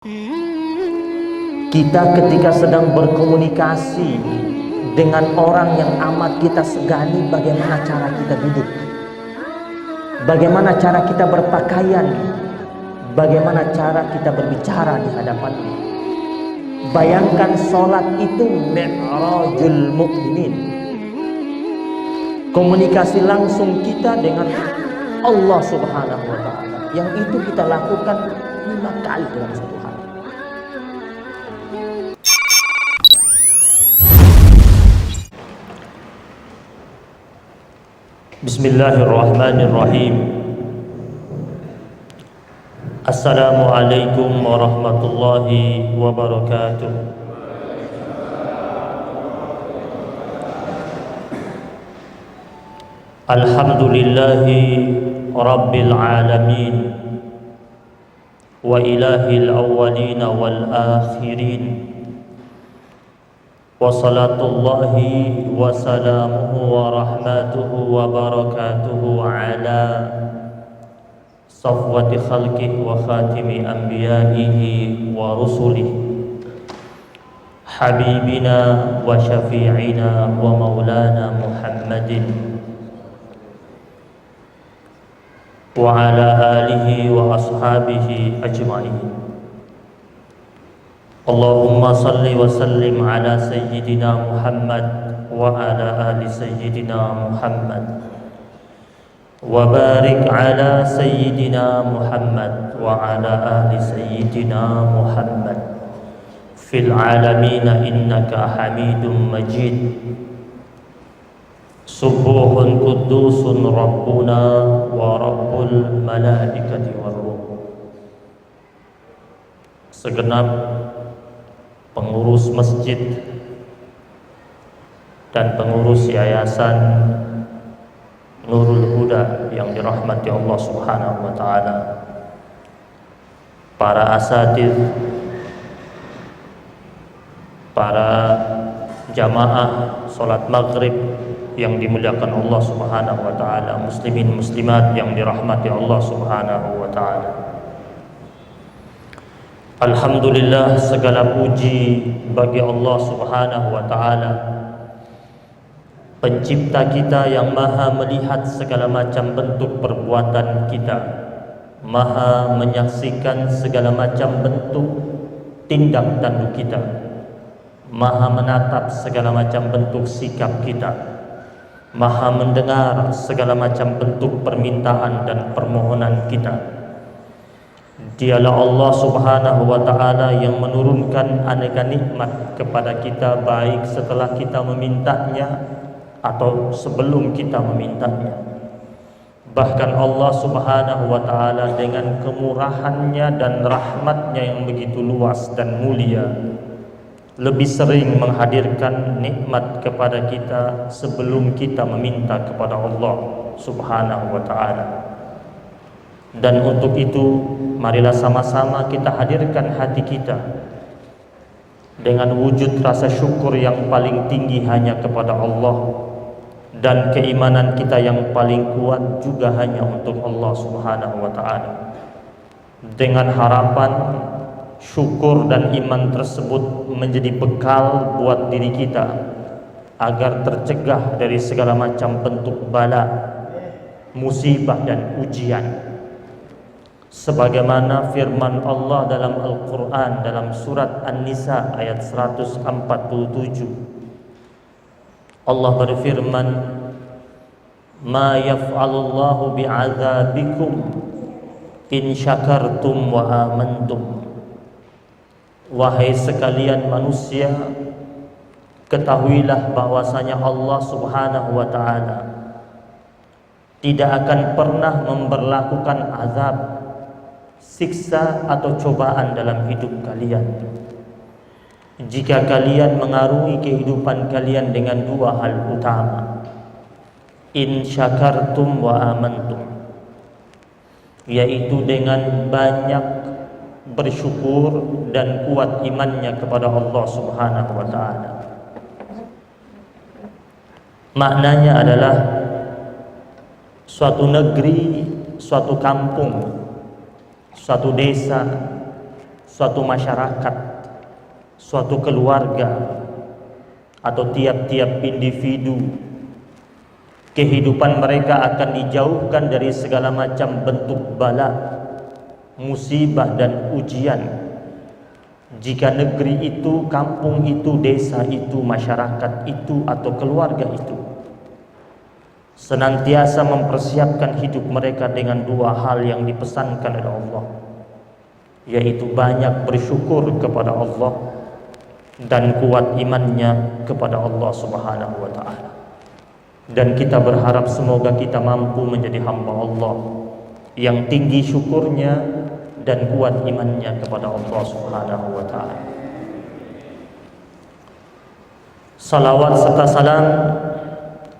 Kita ketika sedang berkomunikasi dengan orang yang amat kita segani, bagaimana cara kita duduk, bagaimana cara kita berpakaian, bagaimana cara kita berbicara di hadapannya. Bayangkan sholat itu mi'rajul mukminin, komunikasi langsung kita dengan Allah Subhanahu wa ta'ala, yang itu kita lakukan 5 kali dalam satu hari. Bismillahirrahmanirrahim. Assalamualaikum warahmatullahi wabarakatuh. Alhamdulillahi rabbil alamin, wa ilahil awwalin wal akhirin, wa salatullahi wa salamuhu wa rahmatuhu wa barakatuhu ala safwati khalqihi wa khatimi anbiya'ihi wa rusulihi, habibina wa syafi'ina wa maulana Muhammadin wa ala alihi wa ashabihi ajma'in. Allahumma salli wa sallim ala sayyidina Muhammad wa ala ali sayyidina Muhammad, wa barik ala sayyidina Muhammad wa ala ali sayyidina Muhammad fil alamin innaka hamidum majid. Subuhun kudusun Rabbuna wa Rabbul malaikati war ruh. Segenap pengurus masjid dan pengurus yayasan Nurul Huda yang dirahmati Allah Subhanahu wa ta'ala, para asatidz, para jamaah salat maghrib yang dimuliakan Allah Subhanahu wa ta'ala, muslimin muslimat yang dirahmati Allah Subhanahu wa ta'ala. Alhamdulillah, segala puji bagi Allah Subhanahu wa ta'ala, pencipta kita yang maha melihat segala macam bentuk perbuatan kita, maha menyaksikan segala macam bentuk tindak tanduk kita, maha menatap segala macam bentuk sikap kita, maha mendengar segala macam bentuk permintaan dan permohonan kita. Dialah Allah Subhanahu wa ta'ala yang menurunkan aneka nikmat kepada kita, baik setelah kita memintanya atau sebelum kita memintanya. Bahkan Allah Subhanahu wa ta'ala dengan kemurahannya dan rahmatnya yang begitu luas dan mulia, lebih sering menghadirkan nikmat kepada kita sebelum kita meminta kepada Allah Subhanahu wa ta'ala. Dan untuk itu, marilah sama-sama kita hadirkan hati kita dengan wujud rasa syukur yang paling tinggi hanya kepada Allah, dan keimanan kita yang paling kuat juga hanya untuk Allah Subhanahu wa ta'ala, dengan harapan syukur dan iman tersebut menjadi bekal buat diri kita agar tercegah dari segala macam bentuk bala, musibah dan ujian. Sebagaimana firman Allah dalam Al-Quran dalam surat An-Nisa ayat 147, Allah berfirman, "Ma yaf'alullahu bi'adzabikum in syakartum wa amantum." Wahai sekalian manusia, ketahuilah bahwasanya Allah Subhanahu wa ta'ala tidak akan pernah memberlakukan azab, siksa atau cobaan dalam hidup kalian jika kalian mengarungi kehidupan kalian dengan 2 hal utama, in syakartum wa amantum, yaitu dengan banyak bersyukur dan kuat imannya kepada Allah Subhanahu wa ta'ala. Maknanya adalah suatu negeri, suatu kampung, suatu desa, suatu masyarakat, suatu keluarga, atau tiap-tiap individu, kehidupan mereka akan dijauhkan dari segala macam bentuk bala, musibah dan ujian. Jika negeri itu, kampung itu, desa itu, masyarakat itu, atau keluarga itu senantiasa mempersiapkan hidup mereka dengan dua hal yang dipesankan oleh Allah, yaitu banyak bersyukur kepada Allah dan kuat imannya kepada Allah Subhanahu wa ta'ala. Dan kita berharap semoga kita mampu menjadi hamba Allah yang tinggi syukurnya dan kuat imannya kepada Allah Subhanahu wa ta'ala. Salawat serta salam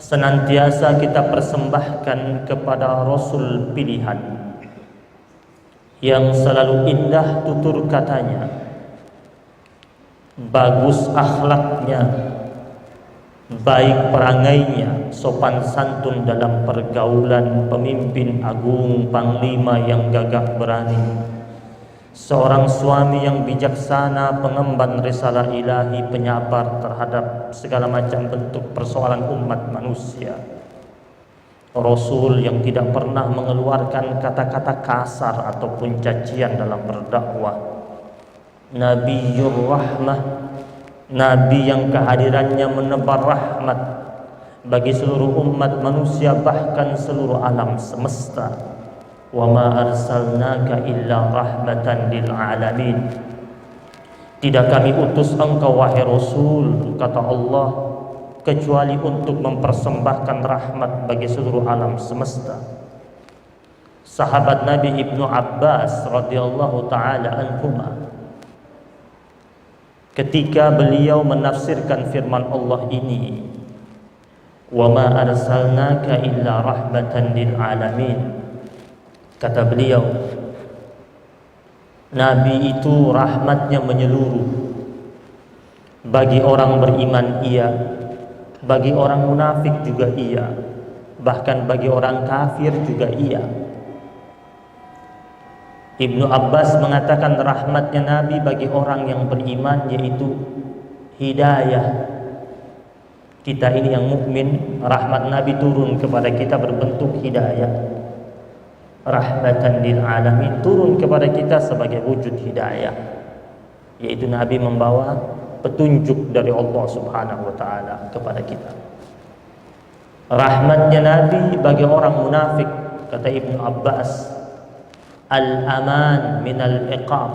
senantiasa kita persembahkan kepada Rasul pilihan yang selalu indah tutur katanya, bagus akhlaknya, baik perangainya, sopan santun dalam pergaulan, pemimpin agung, panglima yang gagah berani, seorang suami yang bijaksana, pengemban risalah ilahi, penyabar terhadap segala macam bentuk persoalan umat manusia, Rasul yang tidak pernah mengeluarkan kata-kata kasar ataupun cacian dalam berdakwah, Nabiyur Rahmah, Nabi yang kehadirannya menebar rahmat bagi seluruh umat manusia, bahkan seluruh alam semesta. Wa ma arsalnaka illa rahmatan lil alamin. Tidak kami utus engkau wahai Rasul, kata Allah, kecuali untuk mempersembahkan rahmat bagi seluruh alam semesta. Sahabat Nabi Ibnu Abbas radhiyallahu taala anhuma, ketika beliau menafsirkan firman Allah ini, wa ma arsalnaka illa rahmatan lil alamin, kata beliau, Nabi itu rahmatnya menyeluruh. Bagi orang beriman iya, bagi orang munafik juga iya, bahkan bagi orang kafir juga iya. Ibnu Abbas mengatakan rahmatnya Nabi bagi orang yang beriman yaitu hidayah. Kita ini yang mukmin, rahmat Nabi turun kepada kita berbentuk hidayah. Rahmatan lil alamin turun kepada kita sebagai wujud hidayah, yaitu Nabi membawa petunjuk dari Allah Subhanahu wa ta'ala kepada kita. Rahmatnya Nabi bagi orang munafik, kata Ibnu Abbas, al-aman minal iqab,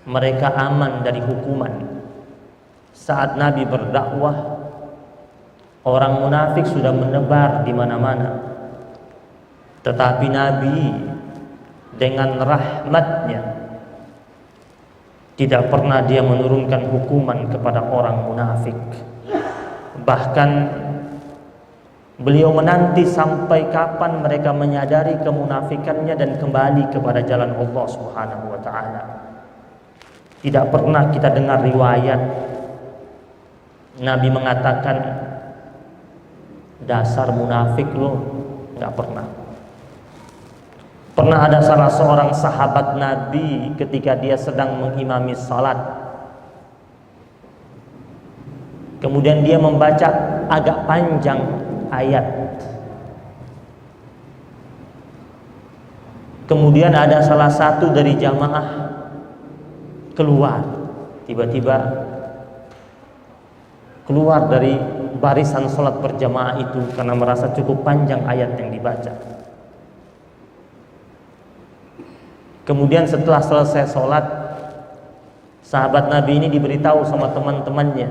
mereka aman dari hukuman. Saat Nabi berdakwah, orang munafik sudah menebar di mana-mana. Tetapi Nabi dengan rahmatnya tidak pernah dia menurunkan hukuman kepada orang munafik. Bahkan beliau menanti sampai kapan mereka menyadari kemunafikannya dan kembali kepada jalan Allah Subhanahu wa ta'ala. Tidak pernah kita dengar riwayat Nabi mengatakan dasar munafik lo, nggak pernah. Pernah ada salah seorang sahabat Nabi ketika dia sedang mengimami salat, kemudian dia membaca agak panjang ayat, kemudian ada salah satu dari jamaah keluar, tiba-tiba keluar dari barisan salat berjamaah itu karena merasa cukup panjang ayat yang dibaca. Kemudian setelah selesai sholat, sahabat Nabi ini diberitahu sama teman-temannya.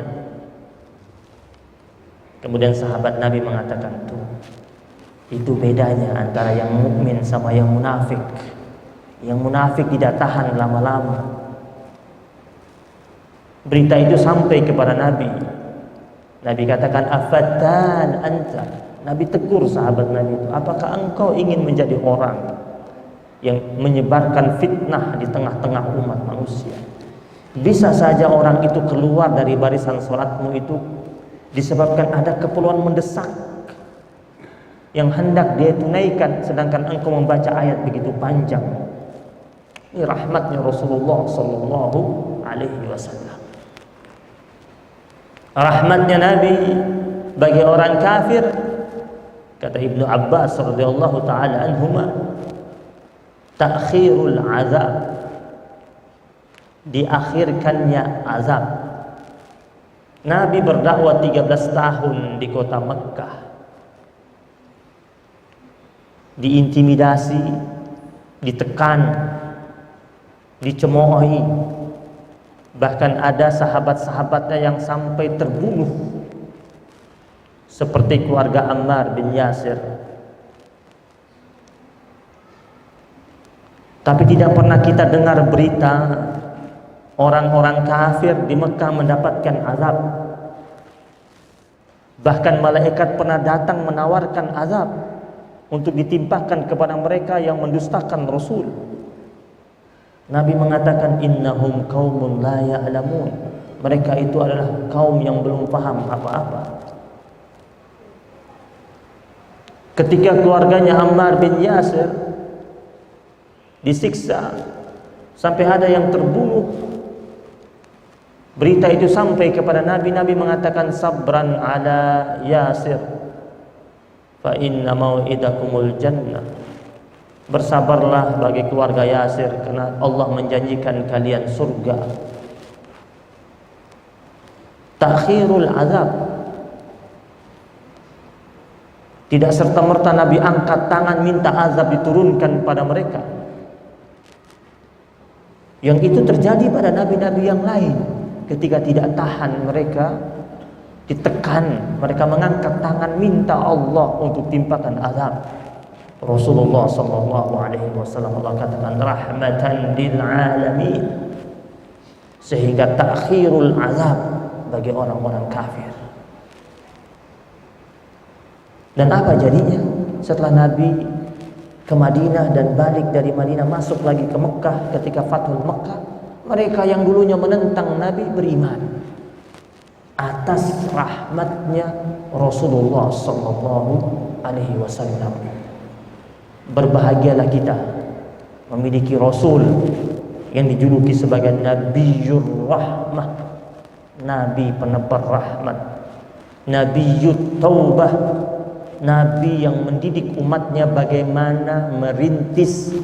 Kemudian sahabat Nabi mengatakan, tuh, itu bedanya antara yang mukmin sama yang munafik. Yang munafik tidak tahan lama-lama. Berita itu sampai kepada Nabi. Nabi katakan, afatan anta. Nabi tegur sahabat Nabi itu, apakah engkau ingin menjadi orang yang menyebarkan fitnah di tengah-tengah umat manusia? Bisa saja orang itu keluar dari barisan sholatmu itu disebabkan ada keperluan mendesak yang hendak dia tunaikan, sedangkan engkau membaca ayat begitu panjang. Ini rahmatnya Rasulullah sallallahu alaihi wasallam. Rahmatnya Nabi bagi orang kafir, kata Ibnu Abbas radhiyallahu taala anhuma, ta'khirul azab, diakhirkannya azab. Nabi berdakwah 13 tahun di kota Mekkah, diintimidasi, ditekan, dicemoohi, bahkan ada sahabat-sahabatnya yang sampai terbunuh, seperti keluarga Ammar bin Yasir. Tapi tidak pernah kita dengar berita orang-orang kafir di Mekah mendapatkan azab. Bahkan malaikat pernah datang menawarkan azab untuk ditimpakan kepada mereka yang mendustakan Rasul. Nabi mengatakan, innahum qaumun la ya'lamun. Mereka itu adalah kaum yang belum paham apa-apa. Ketika keluarganya Ammar bin Yasir disiksa sampai ada yang terbunuh, berita itu sampai kepada Nabi. Nabi mengatakan, sabran ala Yasir fa inna mau'idakumul jannah. Bersabarlah bagi keluarga Yasir, karena Allah menjanjikan kalian surga. Takhirul azab, tidak serta-merta Nabi angkat tangan minta azab diturunkan pada mereka. Yang itu terjadi pada nabi-nabi yang lain. Ketika tidak tahan mereka, ditekan, mereka mengangkat tangan minta Allah untuk timpakan azab. Rasulullah sallallahu alaihi wasallam, Allah katakan rahmatan lil alamin, sehingga takhirul azab bagi orang-orang kafir. Dan apa jadinya setelah Nabi ke Madinah dan balik dari Madinah masuk lagi ke Mekah ketika Fathul Mekah? Mereka yang dulunya menentang Nabi beriman atas rahmatnya Rasulullah sallallahu alaihi wasallam. Berbahagialah kita memiliki Rasul yang dijuluki sebagai Nabiyur Rahmah, Nabi penebar rahmat, Nabiyut Taubah, Nabi yang mendidik umatnya bagaimana merintis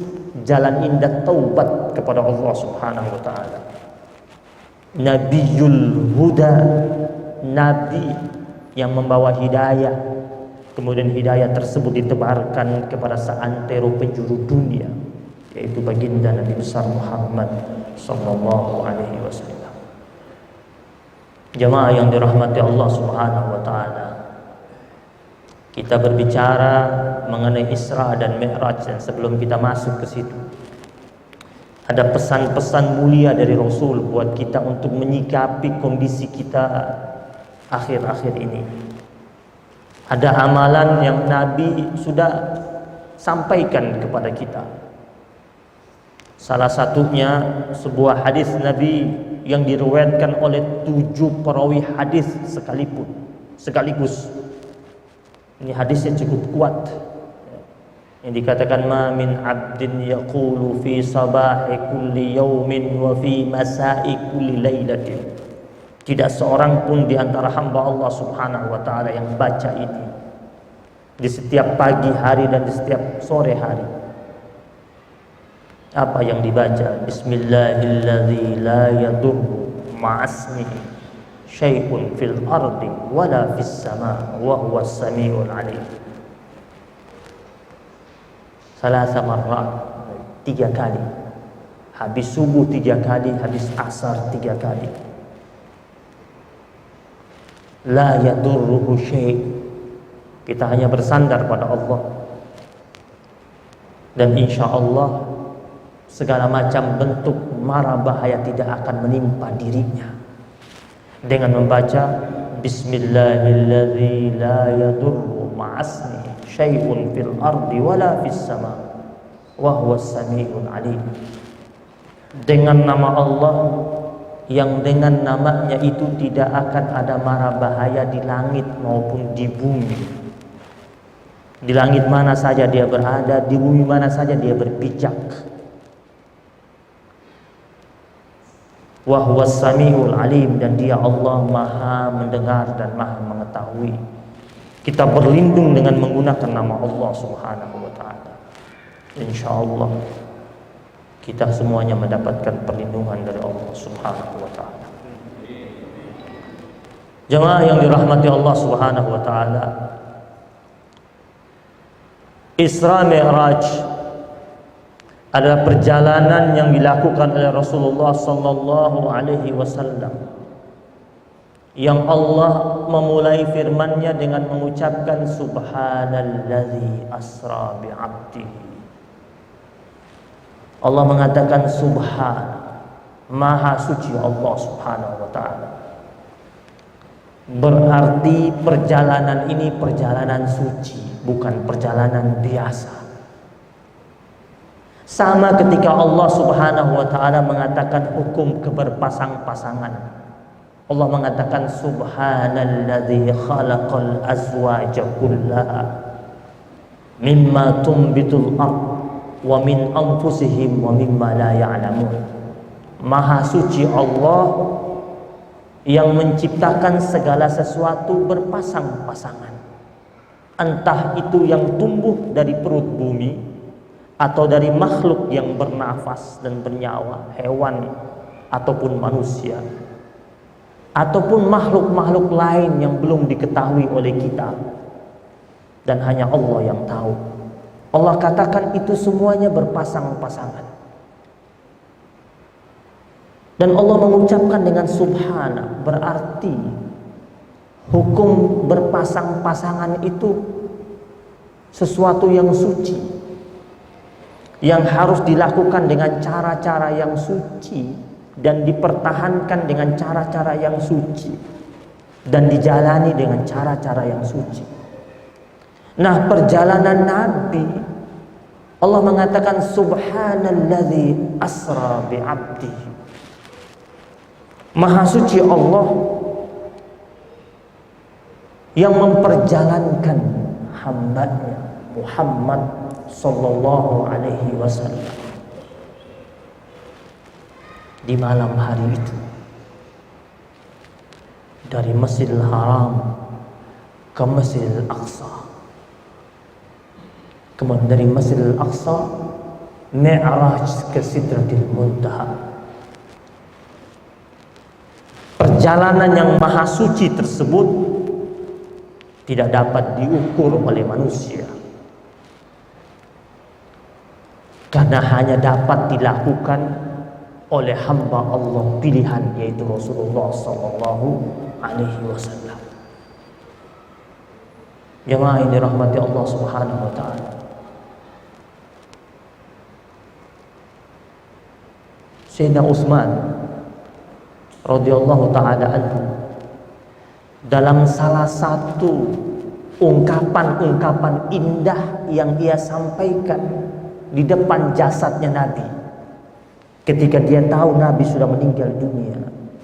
jalan indah taubat kepada Allah Subhanahu wa taala. Nabiyul Huda, Nabi yang membawa hidayah, kemudian hidayah tersebut ditebarkan kepada seantero penjuru dunia, yaitu baginda Nabi besar Muhammad sallallahu alaihi wasallam. Jemaah yang dirahmati Allah Subhanahu wa taala, kita berbicara mengenai Isra dan Mi'raj, dan sebelum kita masuk ke situ, ada pesan-pesan mulia dari Rasul buat kita untuk menyikapi kondisi kita akhir-akhir ini. Ada amalan yang Nabi sudah sampaikan kepada kita. Salah satunya sebuah hadis Nabi yang diriwayatkan oleh 7 perawi hadis sekaligus. Ini hadisnya cukup kuat. Yang dikatakan, ma min abdin yaqulu fi sabahi kulli yaumin wa fi masai kulli lailatin. Tidak seorang pun di antara hamba Allah Subhanahu wa taala yang baca ini di setiap pagi hari dan di setiap sore hari. Apa yang dibaca? Bismillahilladzi la yadurru ma'asmihi syai'un fil ardi wala fis sama wa huwas samiul alim. Salasa marrat, 3 kali. Habis subuh 3 kali, habis asar 3 kali. La yadurruhu syai', kita hanya bersandar pada Allah, dan insya Allah segala macam bentuk mara bahaya tidak akan menimpa dirinya dengan membaca Bismillahilladzi la yadurru ma'asmi syai'un fil ardi wala fis sama wa huwas samiul alim. Dengan nama Allah yang dengan namanya itu tidak akan ada mara bahaya di langit maupun di bumi. Di langit mana saja dia berada, di bumi mana saja dia berpijak. wa huwas samiul alim, dan Dia Allah Maha mendengar dan Maha mengetahui. Kita berlindung dengan menggunakan nama Allah Subhanahu wa taala. Insyaallah kita semuanya mendapatkan perlindungan dari Allah Subhanahu wa taala. Jemaah yang dirahmati Allah Subhanahu wa taala, Isra Mi'raj adalah perjalanan yang dilakukan oleh Rasulullah sallallahu alaihi wasallam, yang Allah memulai firman-Nya dengan mengucapkan subhanallazi asra bi'abdihi. Allah mengatakan subhan, maha suci Allah Subhanahu wa taala. Berarti perjalanan ini perjalanan suci, bukan perjalanan biasa. Sama ketika Allah Subhanahu wa taala mengatakan hukum keberpasang-pasangan. Allah mengatakan subhanalladzi khalaqal azwaja kullaha mimma tumbitul ardh wa min anfusihim wa mimma la ya'lamun. Maha suci Allah yang menciptakan segala sesuatu berpasang-pasangan, entah itu yang tumbuh dari perut bumi atau dari makhluk yang bernafas dan bernyawa, hewan ataupun manusia, ataupun makhluk-makhluk lain yang belum diketahui oleh kita dan hanya Allah yang tahu. Allah katakan itu semuanya berpasang-pasangan. Dan Allah mengucapkan dengan subhana, berarti hukum berpasang-pasangan itu sesuatu yang suci, yang harus dilakukan dengan cara-cara yang suci dan dipertahankan dengan cara-cara yang suci dan dijalani dengan cara-cara yang suci. Nah, perjalanan Nabi, Allah mengatakan subhanalladzi asra bi'abdihi. Maha suci Allah yang memperjalankan hamba-Nya Muhammad sallallahu alaihi wasallam di malam hari itu dari Masjidil Haram ke Masjidil Aqsa, kemudian dari Masjidil Aqsa Mi'raj ke Sidratil Muntaha. Perjalanan yang maha suci tersebut tidak dapat diukur oleh manusia, karena hanya dapat dilakukan oleh hamba Allah pilihan, yaitu Rasulullah sallallahu alaihi wasallam. Jemaah yang dirahmati Allah Subhanahu wa taala, Sayyidina Utsman radhiyallahu taala anhu, dalam salah satu ungkapan-ungkapan indah yang dia sampaikan di depan jasadnya Nabi, ketika dia tahu Nabi sudah meninggal dunia,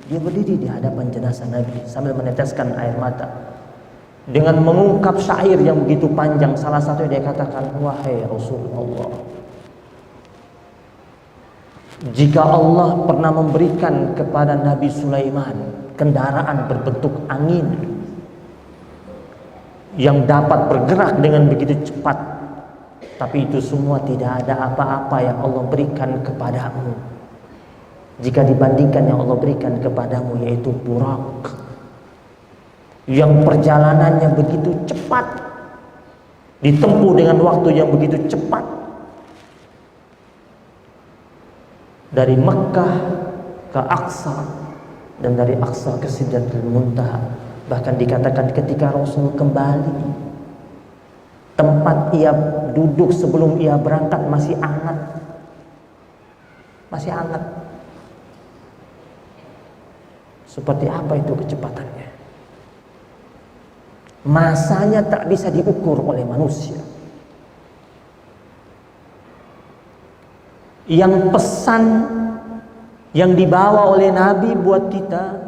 dia berdiri di hadapan jenazah Nabi sambil meneteskan air mata dengan mengungkap syair yang begitu panjang. Salah satu dia katakan, wahai Rasulullah, jika Allah pernah memberikan kepada Nabi Sulaiman kendaraan berbentuk angin yang dapat bergerak dengan begitu cepat, tapi itu semua tidak ada apa-apa yang Allah berikan kepadamu jika dibandingkan yang Allah berikan kepadamu, yaitu Burak, yang perjalanannya begitu cepat, ditempuh dengan waktu yang begitu cepat, dari Mekkah ke Aqsa dan dari Aqsa ke Sidratul Muntaha. Bahkan dikatakan ketika Rasul kembali, tempat ia duduk sebelum ia berangkat masih hangat, masih hangat. Seperti apa itu kecepatannya? Masanya tak bisa diukur oleh manusia. Yang pesan yang dibawa oleh Nabi buat kita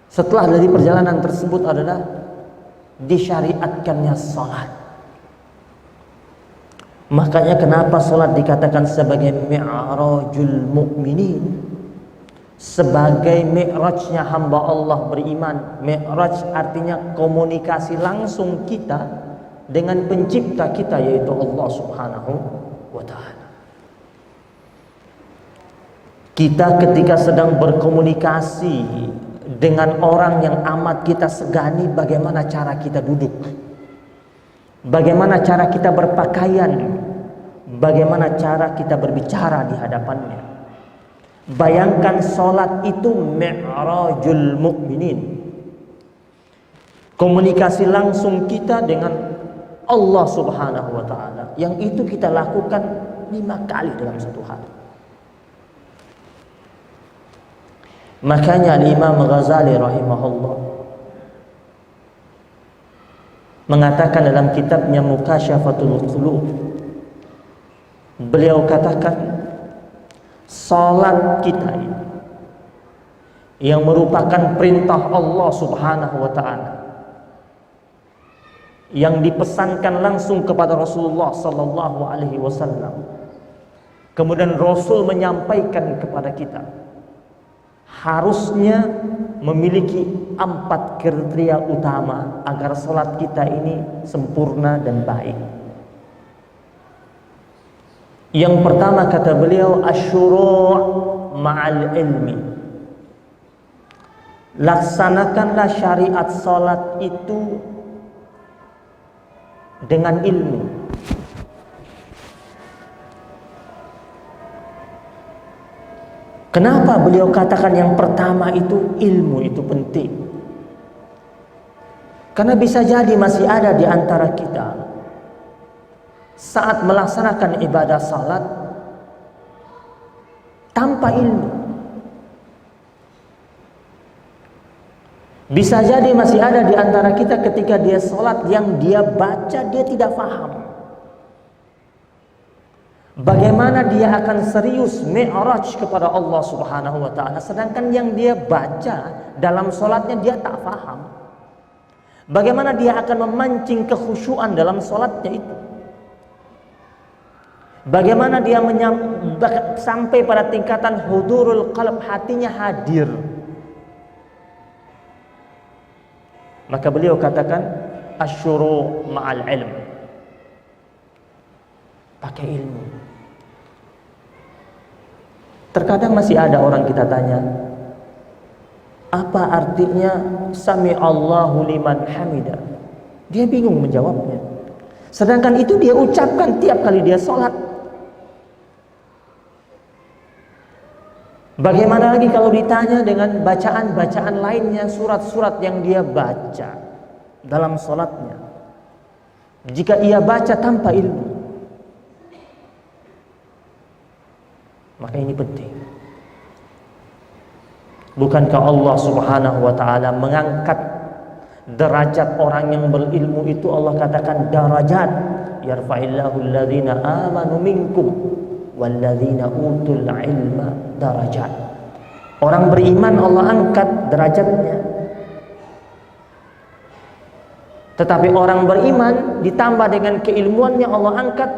setelah dari perjalanan tersebut adalah disyariatkannya salat. Makanya kenapa salat dikatakan sebagai mi'rajul mu'minin, sebagai mi'rajnya hamba Allah beriman. Mi'raj artinya komunikasi langsung kita dengan pencipta kita, yaitu Allah Subhanahu wa ta'ala. Kita ketika sedang berkomunikasi dengan orang yang amat kita segani, bagaimana cara kita duduk, bagaimana cara kita berpakaian, bagaimana cara kita berbicara di hadapannya. Bayangkan sholat itu mi'rajul mu'minin, komunikasi langsung kita dengan Allah Subhanahu wa ta'ala, yang itu kita lakukan 5 kali dalam satu hari. Makanya Imam Ghazali rahimahullah mengatakan dalam kitabnya Mukasyafatul Qulub, beliau katakan salat kita ini yang merupakan perintah Allah Subhanahu wa ta'ala, yang dipesankan langsung kepada Rasulullah sallallahu alaihi wasallam, kemudian Rasul menyampaikan kepada kita, harusnya memiliki 4 kriteria utama agar salat kita ini sempurna dan baik. Yang pertama kata beliau, asyuru' ma'al ilmi. Laksanakanlah syariat salat itu dengan ilmu. Kenapa beliau katakan yang pertama itu ilmu itu penting? Karena bisa jadi masih ada di antara kita saat melaksanakan ibadah salat tanpa ilmu. Bisa jadi masih ada di antara kita ketika dia salat, yang dia baca dia tidak paham. Bagaimana dia akan serius mi'raj kepada Allah Subhanahu wa ta'ala, sedangkan yang dia baca dalam salatnya dia tak paham. Bagaimana dia akan memancing kekhusyuan dalam salatnya itu? Bagaimana dia sampai pada tingkatan hudurul qalb, hatinya hadir? Maka beliau katakan asyuru ma'al ilm, pakai ilmu. Terkadang masih ada orang kita tanya, apa artinya sami Allahu liman hamida? Dia bingung menjawabnya, sedangkan itu dia ucapkan tiap kali dia sholat. Bagaimana lagi kalau ditanya dengan bacaan-bacaan lainnya, surat-surat yang dia baca dalam sholatnya, jika ia baca tanpa ilmu? Maka ini penting. Bukankah Allah Subhanahu wa ta'ala mengangkat derajat orang yang berilmu itu? Allah katakan darajat, yarfa'illahu alladhina amanu minkum walladzina utul ilma darajat. Orang beriman Allah angkat derajatnya. Tetapi orang beriman ditambah dengan keilmuannya Allah angkat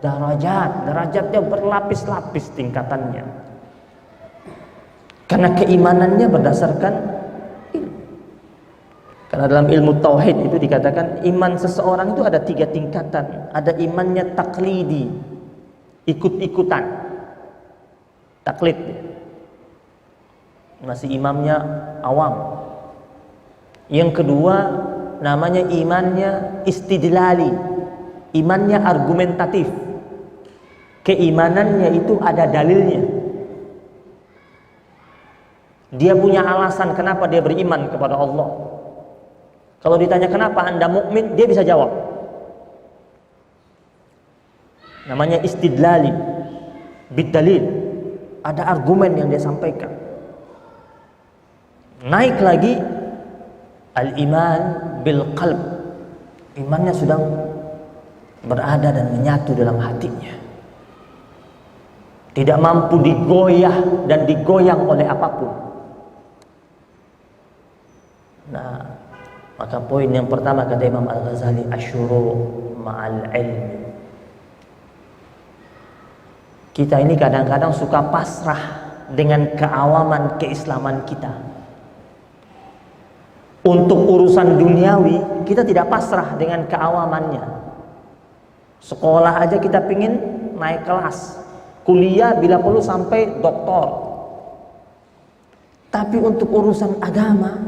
darajat. Derajatnya berlapis-lapis tingkatannya, karena keimanannya berdasarkan ilmu. Karena dalam ilmu tauhid itu dikatakan iman seseorang itu ada 3 tingkatan. Ada imannya taklidi, ikut-ikutan, taklid, masih imamnya awam. Yang kedua namanya imannya istidlali, imannya argumentatif, keimanannya itu ada dalilnya. Dia punya alasan kenapa dia beriman kepada Allah. Kalau ditanya kenapa Anda mukmin, dia bisa jawab. Namanya istidlali, bidalil, ada argumen yang dia sampaikan. Naik lagi al-iman bil qalb, imannya sudah berada dan menyatu dalam hatinya, tidak mampu digoyah dan digoyang oleh apapun. Nah, maka poin yang pertama kata Imam Al-Ghazali, asyuru ma'al ilmi. Kita ini kadang-kadang suka pasrah dengan keawaman keislaman kita. Untuk urusan duniawi kita tidak pasrah dengan keawamannya. Sekolah aja kita pingin naik kelas, kuliah bila perlu sampai doktor. Tapi untuk urusan agama,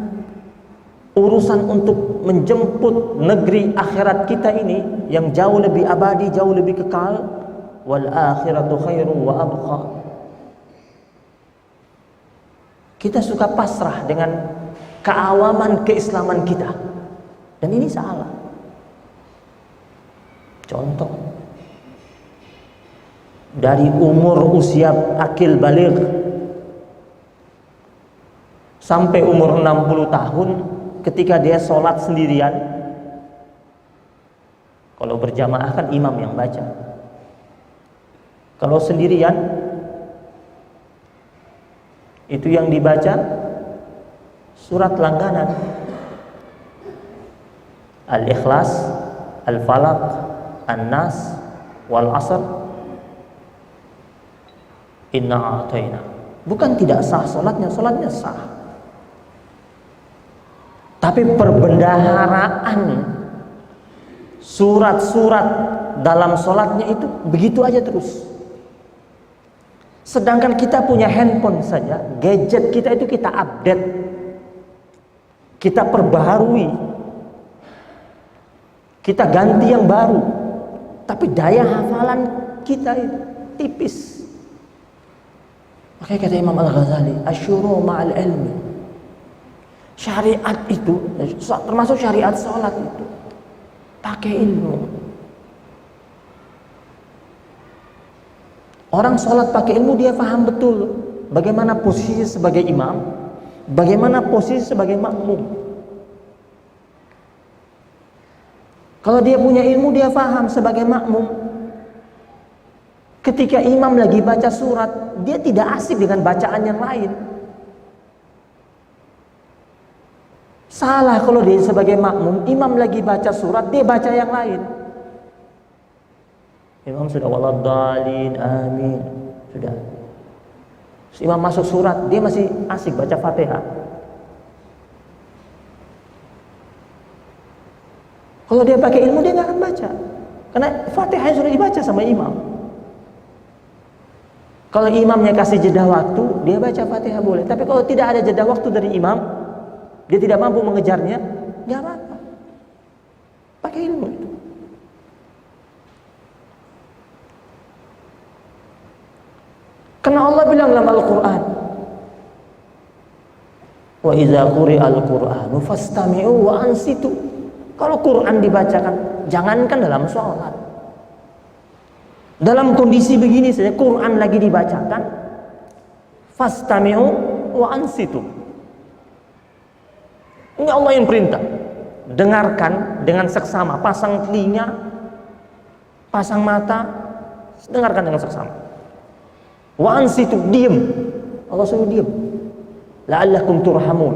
urusan untuk menjemput negeri akhirat kita ini yang jauh lebih abadi, jauh lebih kekal, wal akhiratu khairu wa abqa, kita suka pasrah dengan keawaman keislaman kita, dan ini salah. Contoh, dari umur usia akil baligh sampai umur 60 tahun, ketika dia sholat sendirian, kalau berjamaah kan imam yang baca. Kalau sendirian, itu yang dibaca surat langganan, Al-Ikhlas, Al-Falaq, An-Nas, Wal Asr, Inna a'tayna. Bukan tidak sah sholatnya, sholatnya sah. Tapi perbendaharaan surat-surat dalam sholatnya itu begitu aja terus. Sedangkan kita punya handphone saja, gadget kita itu kita update, kita perbaharui, kita ganti yang baru. Tapi daya hafalan kita itu tipis. Makanya kata Imam Al-Ghazali, asyuru ma'al ilmi. Syariat itu, termasuk syariat sholat itu, pakai ilmu. Orang sholat pakai ilmu, dia paham betul bagaimana posisi sebagai imam, bagaimana posisi sebagai makmum. Kalau dia punya ilmu, dia paham sebagai makmum, ketika imam lagi baca surat, dia tidak asik dengan bacaan yang lain. Salah kalau dia sebagai makmum, imam lagi baca surat, dia baca yang lain. Imam sudah waladhdallin, amin, sudah. Imam masuk surat, dia masih asik baca Fatihah. Kalau dia pakai ilmu, dia nggak akan baca, karena Fatihah sudah dibaca sama imam. Kalau imamnya kasih jeda waktu, dia baca Fatihah boleh. Tapi kalau tidak ada jeda waktu dari imam, dia tidak mampu mengejarnya, nggak apa-apa. Pakai ilmu itu. Karena Allah bilang dalam Al-Quran, wa idza quri'al Qur'anu fastami'u wa ansitu. Kalau Quran dibacakan, jangankan dalam sholat, dalam kondisi begini saja Quran lagi dibacakan, fastami'u wa ansitu. Ini Allah yang perintah. Dengarkan dengan seksama, pasang telinga, pasang mata, dengarkan dengan seksama. Wa ansitu, diam. Allah suruh diam. La'allakum turhamun,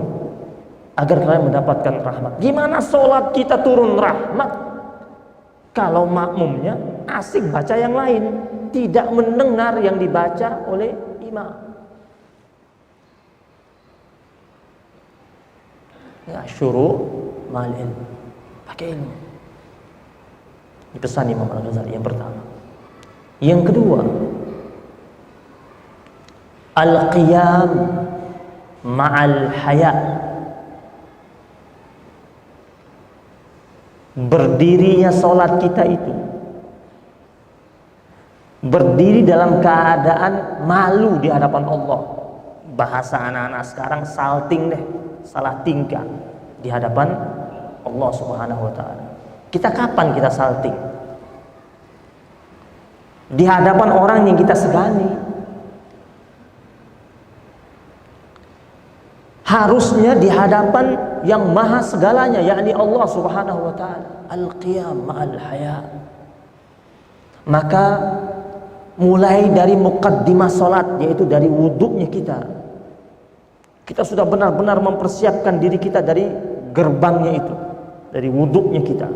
agar kalian mendapatkan rahmat. Gimana sholat kita turun rahmat kalau makmumnya asik baca yang lain, tidak mendengar yang dibaca oleh imam? Ya, syuru mal ilm, pakai ilmu. Ini pesan Imam Al-Ghazali yang pertama. Yang kedua, al-qiyam ma'al haya, berdirinya sholat kita itu berdiri dalam keadaan malu di hadapan Allah. Bahasa anak-anak sekarang salting deh, salah tingkah di hadapan Allah Subhanahu wa ta'ala. Kita kapan kita salting? Di hadapan orang yang kita segani. Harusnya di hadapan yang maha segalanya, yakni Allah Subhanahu wa ta'ala. Al-qiyam ma'al haya. Maka mulai dari muqaddimah salat, yaitu dari wuduknya kita sudah benar-benar mempersiapkan diri kita dari gerbangnya itu, dari wuduknya kita.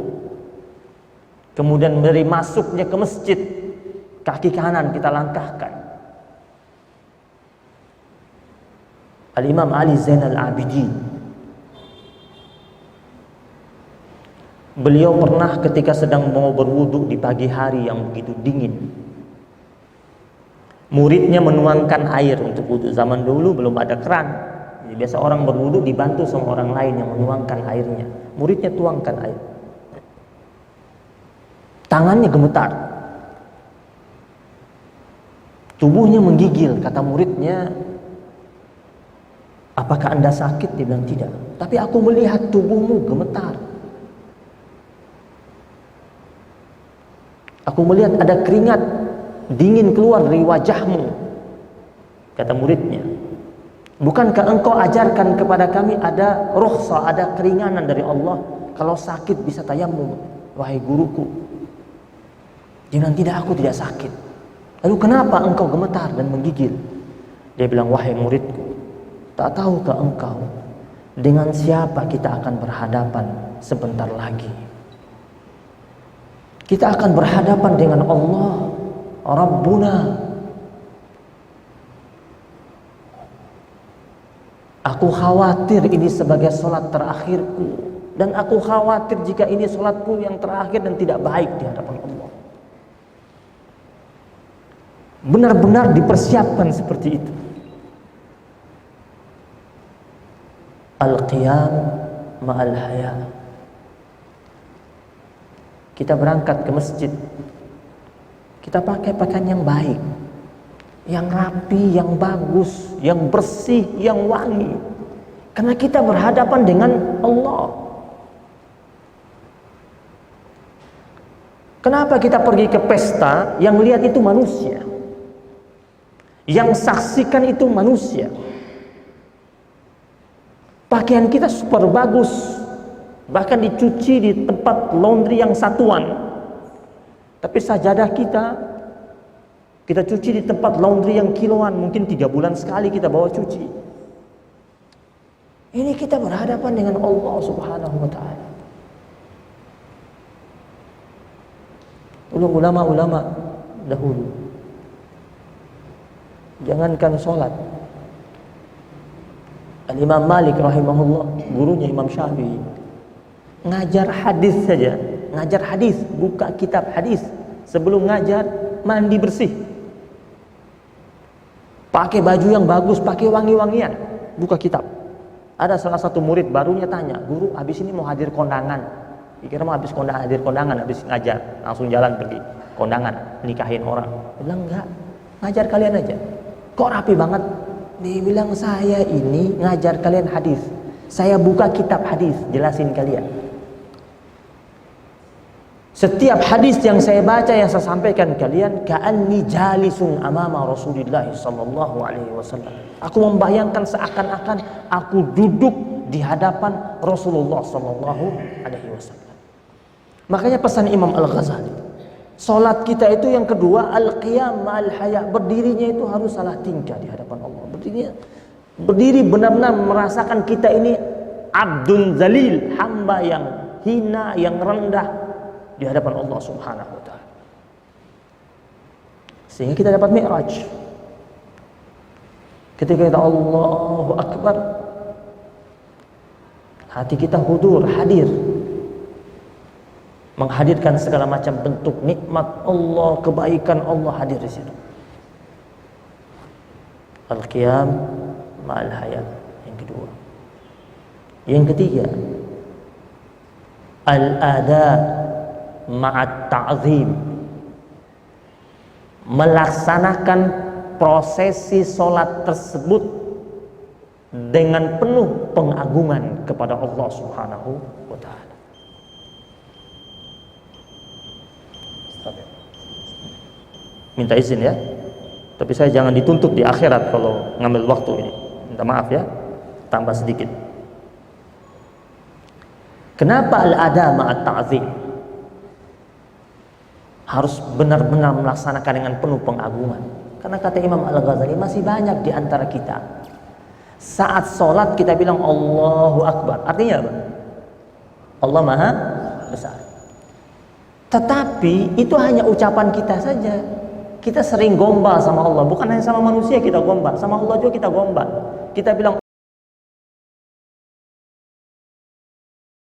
Kemudian dari masuknya ke masjid, kaki kanan kita langkahkan. Al-Imam Ali Zainal Abidin. Beliau pernah ketika sedang mau berwudu di pagi hari yang begitu dingin, muridnya menuangkan air untuk wudu. Zaman dulu belum ada keran, jadi biasa orang berwudu dibantu sama orang lain yang menuangkan airnya. Muridnya tuangkan air, tangannya gemetar, tubuhnya menggigil. Kata muridnya, apakah Anda sakit? Dia bilang tidak, tapi aku melihat tubuhmu gemetar. Aku melihat ada keringat dingin keluar dari wajahmu. Kata muridnya, bukankah engkau ajarkan kepada kami ada rukhsah, ada keringanan dari Allah, kalau sakit bisa tayamum, wahai guruku? Dia bilang, tidak, aku tidak sakit. Lalu kenapa engkau gemetar dan menggigil? Dia bilang, wahai muridku, tak tahukah engkau dengan siapa kita akan berhadapan sebentar lagi? Kita akan berhadapan dengan Allah, Rabbuna. Aku khawatir ini sebagai sholat terakhirku, dan aku khawatir jika ini sholatku yang terakhir dan tidak baik di hadapan Allah. Benar-benar dipersiapkan seperti itu. Al-qiyam ma'al haya. Kita berangkat ke masjid, kita pakai pakaian yang baik, yang rapi, yang bagus, yang bersih, yang wangi, karena kita berhadapan dengan Allah. Kenapa kita pergi ke pesta? Yang lihat itu manusia, yang saksikan itu manusia. Pakaian kita super bagus, bahkan dicuci di tempat laundry yang satuan. Tapi sajadah kita cuci di tempat laundry yang kiloan, mungkin 3 bulan sekali kita bawa cuci. Ini kita berhadapan dengan Allah Subhanahu wa ta'ala. Ulama-ulama dahulu, jangankan sholat, Al-Imam Malik rahimahullah, gurunya Imam Syafi'i, ngajar hadis saja, ngajar hadis, buka kitab hadis, sebelum ngajar mandi bersih, pakai baju yang bagus, pakai wangi-wangian, buka kitab. Ada salah satu murid barunya tanya, guru, habis ini mau hadir kondangan. Dikira mau habis hadir kondangan, habis ngajar, langsung jalan pergi kondangan, nikahin orang. Dia bilang, enggak, ngajar kalian aja. Kok rapi banget? Dia bilang, saya ini ngajar kalian hadis, saya buka kitab hadis, jelasin kalian. Setiap hadis yang saya baca, yang saya sampaikan kalian, ka'anni jalisun amama Rasulullah sallallahu alaihi wasallam. Aku membayangkan seakan-akan aku duduk di hadapan Rasulullah sallallahu alaihi wasallam. Makanya pesan Imam Al-Ghazali, salat kita itu yang kedua, al-qiyam ma'al haya, berdirinya itu harus salah tingkah di hadapan Allah. Berdiri benar-benar merasakan kita ini abdun zalil, hamba yang hina, yang rendah di hadapan Allah Subhanahu wa ta'ala. Sehingga kita dapat mi'raj. Ketika kita Allahu Akbar, hati kita hudur, hadir, menghadirkan segala macam bentuk nikmat Allah, kebaikan Allah hadir di situ. Al-qiyam ma'al hayat, yang kedua. Yang ketiga, al-ada ma'at ta'zim, melaksanakan prosesi sholat tersebut dengan penuh pengagungan kepada Allah Subhanahu wa ta'ala. Minta izin ya, tapi saya jangan dituntut di akhirat kalau ngambil waktu ini, minta maaf ya, tambah sedikit. Kenapa al-ada ma'at ta'zim? Harus benar-benar melaksanakan dengan penuh pengagungan. Karena kata Imam Al-Ghazali, masih banyak di antara kita saat sholat kita bilang Allahu Akbar, artinya apa? Allah Maha Besar. Tetapi itu hanya ucapan kita saja. Kita sering gombal sama Allah, bukan hanya sama manusia kita gombal, sama Allah juga kita gombal. Kita bilang